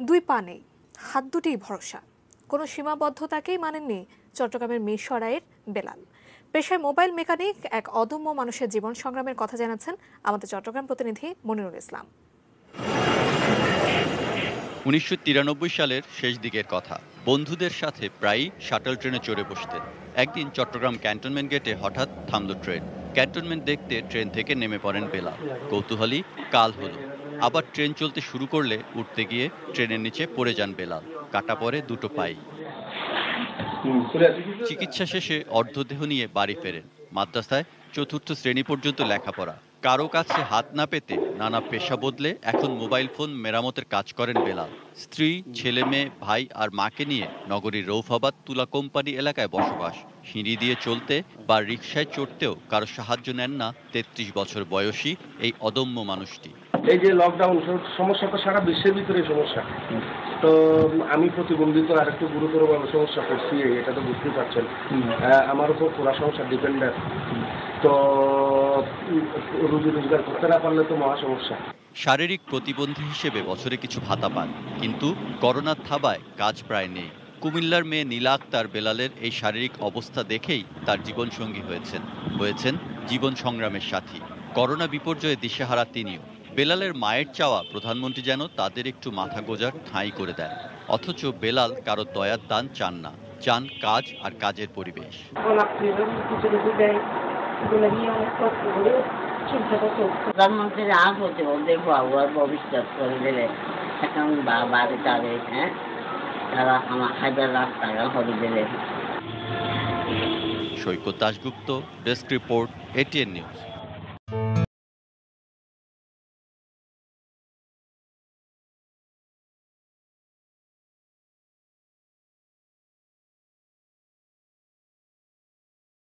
দুই পা নেই, হাত দুটিই ভরসা। কোনো সীমাবদ্ধতাকেই মানেননি চট্টগ্রামের মিরসরাইয়ের বেলাল। পেশায় মোবাইল মেকানিক এক অদম্য মানুষের জীবন সংগ্রামের কথা জানাচ্ছেন আমাদের চট্টগ্রাম প্রতিনিধি মনিরুল ইসলাম। ১৯৯৩ সালের শেষ দিকের কথা। বন্ধুদের সাথে প্রায়ই শাটল ট্রেনে চড়ে বসতেন। একদিন চট্টগ্রাম ক্যান্টনমেন্ট গেটে হঠাৎ থামল ট্রেন। ক্যান্টনমেন্ট দেখতে ট্রেন থেকে নেমে পড়েন বেলাল। কৌতূহলী কাল হলো। আবার ট্রেন চলতে শুরু করলে উঠতে গিয়ে ট্রেনের নিচে পড়ে যান বেলাল। কাটা পড়ে দুটো পাই। চিকিৎসা শেষে অর্ধদেহ নিয়ে বাড়ি ফেরেন। মাদ্রাসায় ৪র্থ শ্রেণী পর্যন্ত লেখাপড়া। কারো কাছে হাত না পেতে নানা পেশা বদলে এখন মোবাইল ফোন মেরামতের কাজ করেন বেলাল। স্ত্রী, ছেলে মেয়ে, ভাই আর মাকে নিয়ে নগরীর রৌফাবাদ তুলা কোম্পানি এলাকায় বসবাস। সিঁড়ি দিয়ে চলতে বা রিকশায় চড়তেও কারো সাহায্য নেন না ৩৩ বছর বয়সী এই অদম্য মানুষটি। এই যে লকডাউন সমস্যা তো সারা বিশ্বের ভিতরে সমস্যা। তো আমি প্রতিবন্ধিত আর একটু গুরুতরভাবে সমস্যা করছি, এটা তো বুঝতে পারছেন। আমার উপর পুরা সংসার ডিপেন্ডেন্ট। তো রুজি রোজগার করতে না পারলে তো মহা সমস্যা। শারীরিক প্রতিবন্ধী হিসেবে বছরে কিছু ভাতা পান, কিন্তু করোনার থাবায় কাজ প্রায় নেই। কুমিল্লার মেয়ে নীলা আক্তার বেলালের এই শারীরিক অবস্থা দেখেই তার জীবনসঙ্গী হয়েছেন জীবন সংগ্রামের সাথী। করোনা বিপর্যয়ে দিশেহারা তিনিও। বেলালের মায়ের চাওয়া প্রধানমন্ত্রী যেন তাদের একটু মাথা গোঁজার ঠাঁই করে দেন। অথচ বেলাল কারো দয়ার দান চান না, চান কাজ আর কাজের পরিবেশ। প্রধানমন্ত্রীর আগ হতে দেখবো আবার ভবিষ্যৎ করে দিলে এখন বাড়ি তাদের তারা আমার ১,০০০ লাখ টাকা করে দিলে। Saikat Dasgupta, desk report, ATN news.